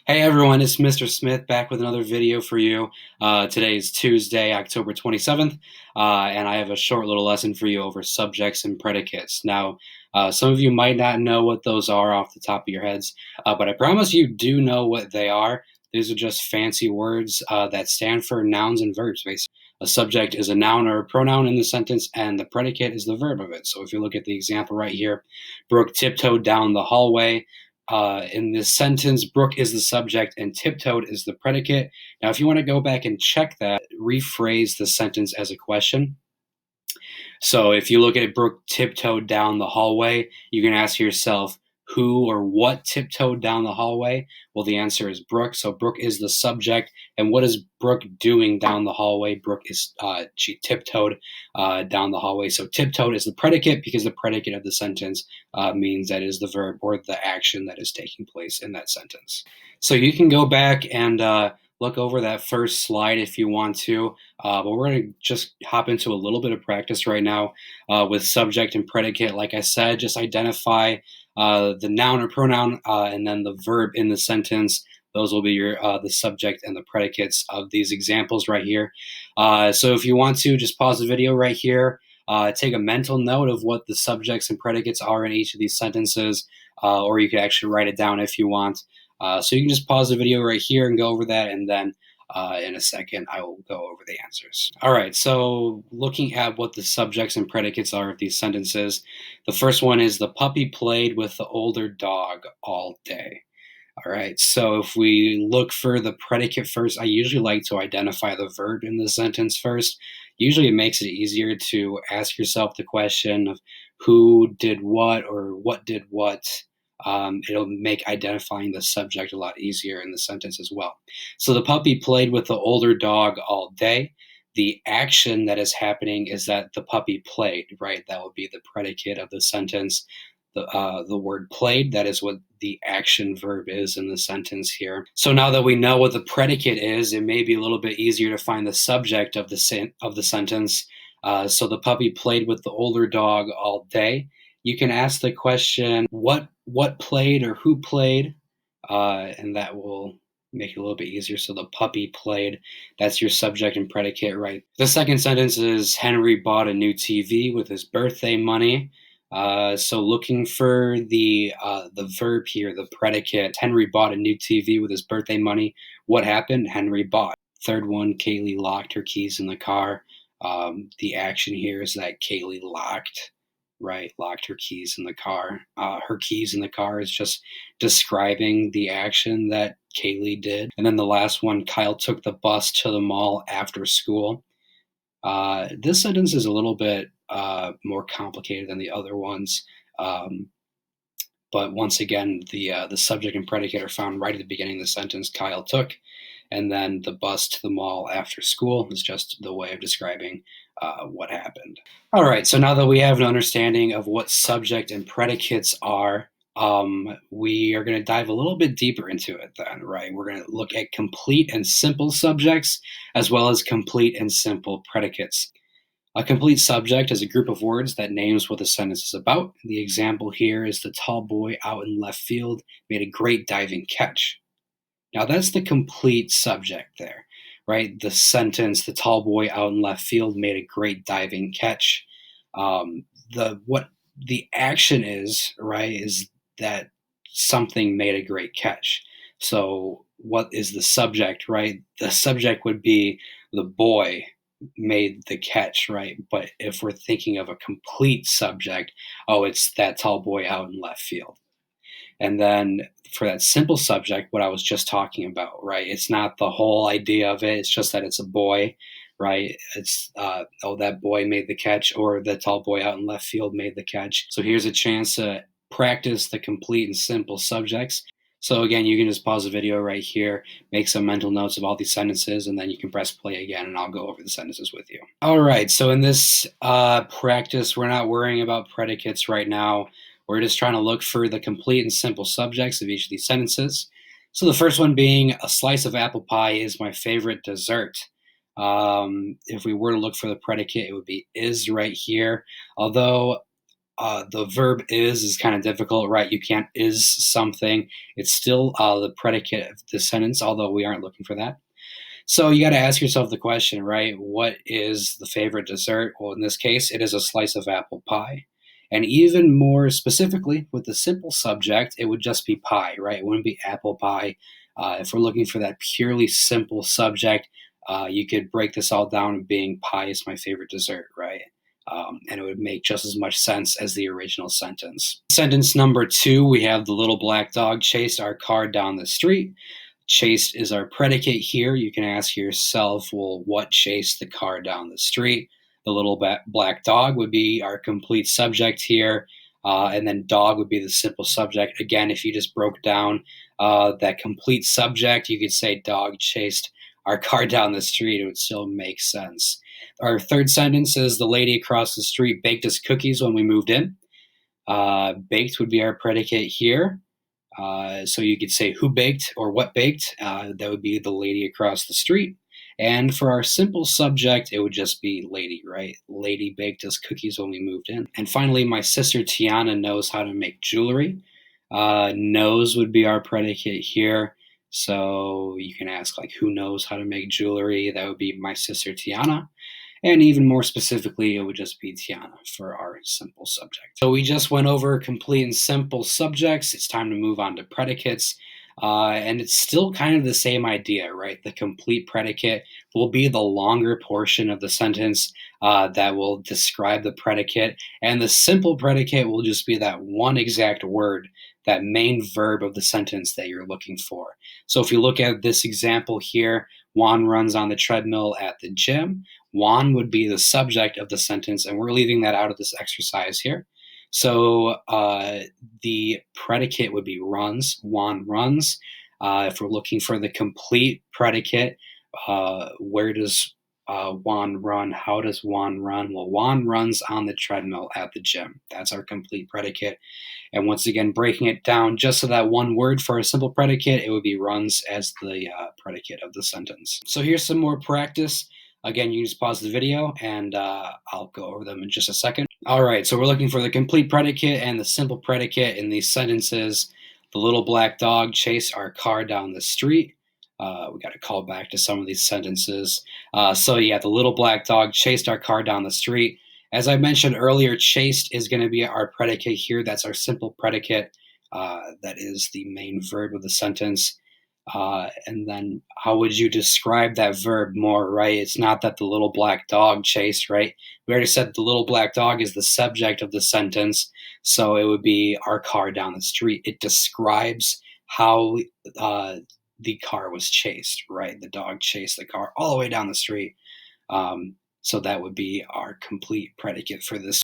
Hey everyone, it's Mr. Smith back with another video for you. Today is Tuesday, October 27th, and I have a short little lesson for you over subjects and predicates. Now, some of you might not know what those are off the top of your heads, but I promise you do know what they are. These are just fancy words that stand for nouns and verbs, basically. A subject is a noun or a pronoun in the sentence, and the predicate is the verb of it. So if you look at the example right here, Brooke tiptoed down the hallway. In this sentence, Brooke is the subject and tiptoed is the predicate. Now, if you want to go back and check that, rephrase the sentence as a question. So if you look at it, Brooke tiptoed down the hallway, you can ask yourself, who or what tiptoed down the hallway? Well, the answer is Brooke. So Brooke is the subject. And what is Brooke doing down the hallway? Brooke is, she tiptoed down the hallway. So tiptoed is the predicate because the predicate of the sentence means that is the verb or the action that is taking place in that sentence. So you can go back and look over that first slide if you want to. But we're going to just hop into a little bit of practice right now with subject and predicate. Like I said, just identify the noun or pronoun and then the verb in the sentence. Those will be your the subject and the predicates of these examples right here. So if you want to, just pause the video right here. Take a mental note of what the subjects and predicates are in each of these sentences, or you could actually write it down if you want. So you can just pause the video right here and go over that, and then in a second, I will go over the answers. All right, so looking at what the subjects and predicates are of these sentences, the first one is the puppy played with the older dog all day. All right, so if we look for the predicate first, I usually like to identify the verb in the sentence first. Usually it makes it easier to ask yourself the question of who did what or what did what. It'll make identifying the subject a lot easier in the sentence as well. So the puppy played with the older dog all day. The action that is happening is that the puppy played, right? That would be the predicate of the sentence. The word played, that is what the action verb is in the sentence here. So now that we know what the predicate is, it may be a little bit easier to find the subject of the sentence. So the puppy played with the older dog all day. You can ask the question, what played or who played, and that will make it a little bit easier. So the puppy played, that's your subject and predicate, right? The second sentence is Henry bought a new TV with his birthday money. So looking for the verb here, the predicate. Henry bought a new TV with his birthday money. What happened? Henry bought. Third one, Kaylee locked her keys in the car. The action here is that Kaylee locked her keys in the car. Her keys in the car is just describing the action that Kaylee did. And then the last one, Kyle took the bus to the mall after school. This sentence is a little bit more complicated than the other ones. But once again, the subject and predicate are found right at the beginning of the sentence, Kyle took, and then the bus to the mall after school is just the way of describing what happened. All right, so now that we have an understanding of what subject and predicates are, we are going to dive a little bit deeper into it then, right? We're going to look at complete and simple subjects as well as complete and simple predicates. A complete subject is a group of words that names what the sentence is about. The example here is the tall boy out in left field made a great diving catch. Now that's the complete subject there, right? The sentence, the tall boy out in left field made a great diving catch. What the action is, right, is that something made a great catch. So what is the subject, right? The subject would be the boy made the catch, right? But if we're thinking of a complete subject, oh, it's that tall boy out in left field. And then for that simple subject, what I was just talking about, right? It's not the whole idea of it. It's just that it's a boy, right? It's, oh, that boy made the catch, or the tall boy out in left field made the catch. So here's a chance to practice the complete and simple subjects. So again, you can just pause the video right here, make some mental notes of all these sentences, and then you can press play again, and I'll go over the sentences with you. All right, so in this practice, we're not worrying about predicates right now. We're just trying to look for the complete and simple subjects of each of these sentences. So the first one being, a slice of apple pie is my favorite dessert. If we were to look for the predicate, it would be is right here. Although the verb is kind of difficult, right? You can't is something. It's still the predicate of the sentence, although we aren't looking for that. So you got to ask yourself the question, right? What is the favorite dessert? Well, in this case, it is a slice of apple pie. And even more specifically, with the simple subject, it would just be pie, right? It wouldn't be apple pie. If we're looking for that purely simple subject, you could break this all down and being pie is my favorite dessert, right? And it would make just as much sense as the original sentence. Sentence number 2, we have the little black dog chased our car down the street. Chased is our predicate here. You can ask yourself, well, what chased the car down the street? The little black dog would be our complete subject here. And then dog would be the simple subject. Again, if you just broke down that complete subject, you could say dog chased our car down the street. It would still make sense. Our third sentence is the lady across the street baked us cookies when we moved in. Baked would be our predicate here. So you could say who baked or what baked. That would be the lady across the street. And for our simple subject, it would just be lady, right? Lady baked us cookies when we moved in. And finally, my sister Tiana knows how to make jewelry. Knows would be our predicate here. So you can ask, like, who knows how to make jewelry? That would be my sister Tiana. And even more specifically, it would just be Tiana for our simple subject. So we just went over complete and simple subjects. It's time to move on to predicates. And it's still kind of the same idea, right? The complete predicate will be the longer portion of the sentence that will describe the predicate. And the simple predicate will just be that one exact word, that main verb of the sentence that you're looking for. So if you look at this example here, Juan runs on the treadmill at the gym. Juan would be the subject of the sentence, and we're leaving that out of this exercise here. So the predicate would be runs. Juan runs. If we're looking for the complete predicate, where does Juan run? How does Juan run? Well, Juan runs on the treadmill at the gym. That's our complete predicate. And once again, breaking it down just to that one word for a simple predicate, it would be runs as the predicate of the sentence. So here's some more practice. Again, you can just pause the video and I'll go over them in just a second. All right, so we're looking for the complete predicate and the simple predicate in these sentences. The little black dog chased our car down the street. We got to call back to some of these sentences. So yeah, the little black dog chased our car down the street. As I mentioned earlier, chased is going to be our predicate here. That's our simple predicate. That is the main verb of the sentence. And then how would you describe that verb more, right? It's not that the little black dog chased, right? We already said the little black dog is the subject of the sentence. So it would be our car down the street. It describes how the car was chased, right? The dog chased the car all the way down the street. So that would be our complete predicate for this.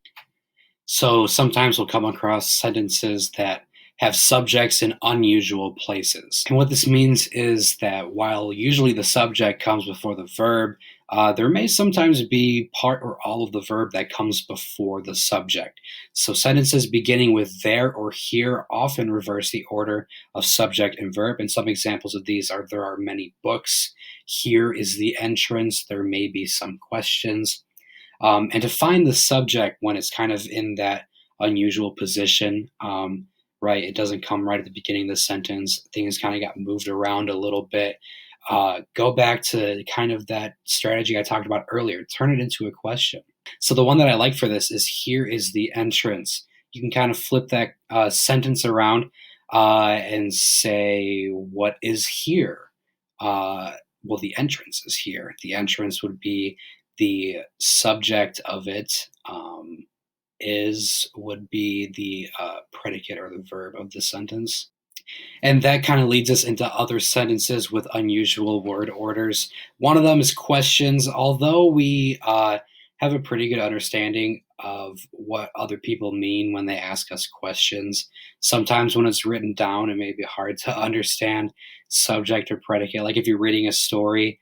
So sometimes we'll come across sentences that have subjects in unusual places. And what this means is that while usually the subject comes before the verb, there may sometimes be part or all of the verb that comes before the subject. So sentences beginning with there or here often reverse the order of subject and verb. And some examples of these are there are many books, here is the entrance, there may be some questions. And to find the subject when it's kind of in that unusual position, right? It doesn't come right at the beginning of the sentence. Things kind of got moved around a little bit. Go back to kind of that strategy I talked about earlier. Turn it into a question. So the one that I like for this is here is the entrance. You can kind of flip that sentence around and say, what is here? Well, the entrance is here. The entrance would be the subject of it. Is would be the predicate or the verb of the sentence. And that kind of leads us into other sentences with unusual word orders. One of them is questions. Although we have a pretty good understanding of what other people mean when they ask us questions, sometimes when it's written down, it may be hard to understand subject or predicate. Like if you're reading a story,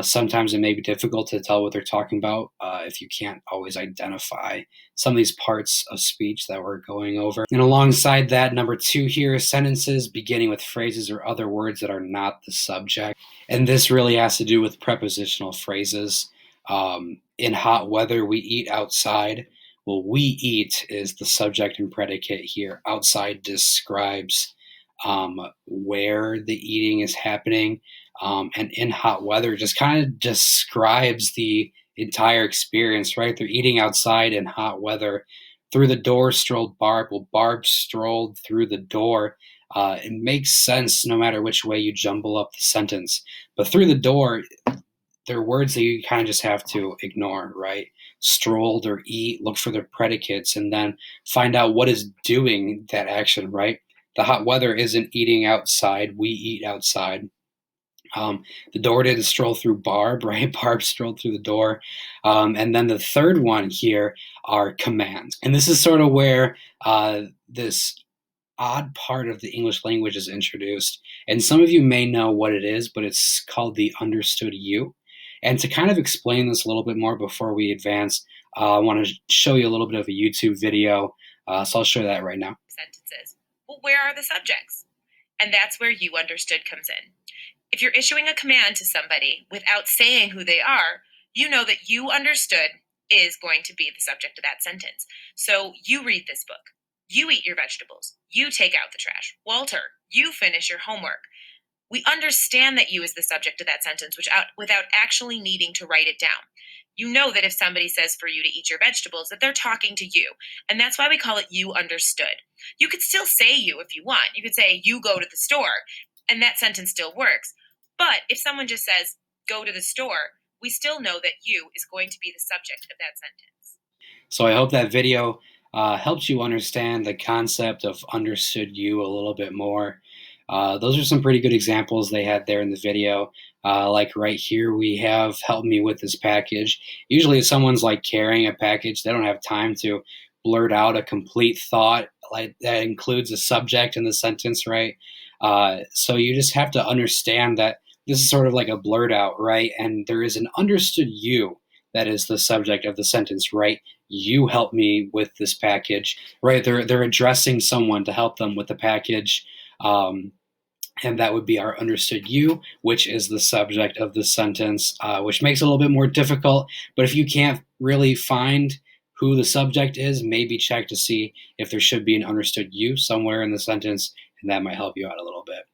sometimes it may be difficult to tell what they're talking about if you can't always identify some of these parts of speech that we're going over. And alongside that, number 2 here is sentences beginning with phrases or other words that are not the subject. And this really has to do with prepositional phrases. In hot weather, we eat outside. Well, we eat is the subject and predicate here. Outside describes where the eating is happening, and in hot weather just kind of describes the entire experience, right? They're eating outside in hot weather. Through the door strolled Barb. Well, Barb strolled through the door. It makes sense no matter which way you jumble up the sentence. But through the door, they're words that you kind of just have to ignore, right? Strolled or eat, look for their predicates, and then find out what is doing that action, right? The hot weather isn't eating outside. We eat outside. The door didn't stroll through Barb, right? Barb strolled through the door. And then the third one here are commands. And this is sort of where this odd part of the English language is introduced. And some of you may know what it is, but it's called the understood you. And to kind of explain this a little bit more before we advance, I want to show you a little bit of a YouTube video. So I'll show you that right now. Sentences. Well, where are the subjects? And that's where you understood comes in. If you're issuing a command to somebody without saying who they are, you know that you understood is going to be the subject of that sentence. So you read this book. You eat your vegetables. You take out the trash. Walter, you finish your homework. We understand that you is the subject of that sentence without actually needing to write it down. You know that if somebody says for you to eat your vegetables, that they're talking to you. And that's why we call it you understood. You could still say you if you want. You could say you go to the store, and that sentence still works. But if someone just says go to the store, we still know that you is going to be the subject of that sentence. So I hope that video helps you understand the concept of understood you a little bit more. Those are some pretty good examples they had there in the video. Like right here, we have help me with this package. Usually if someone's like carrying a package, they don't have time to blurt out a complete thought like that includes a subject in the sentence, right? So you just have to understand that this is sort of like a blurt out, right? And there is an understood you that is the subject of the sentence, right? You help me with this package, right? They're addressing someone to help them with the package. And that would be our understood you, which is the subject of the sentence, which makes it a little bit more difficult. But if you can't really find who the subject is, maybe check to see if there should be an understood you somewhere in the sentence, and that might help you out a little bit.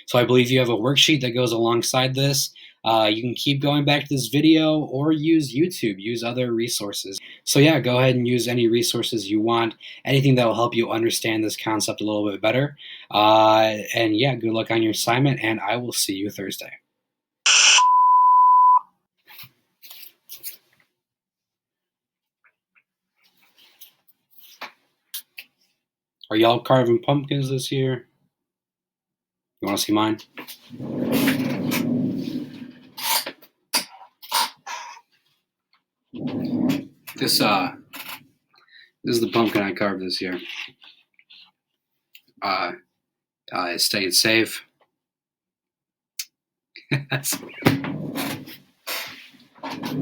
So I believe you have a worksheet that goes alongside this. You can keep going back to this video or use YouTube, use other resources. So yeah, go ahead and use any resources you want, anything that will help you understand this concept a little bit better. And yeah, good luck on your assignment, and I will see you Thursday. Are y'all carving pumpkins this year? You want to see mine? This is the pumpkin I carved this year. It stayed safe.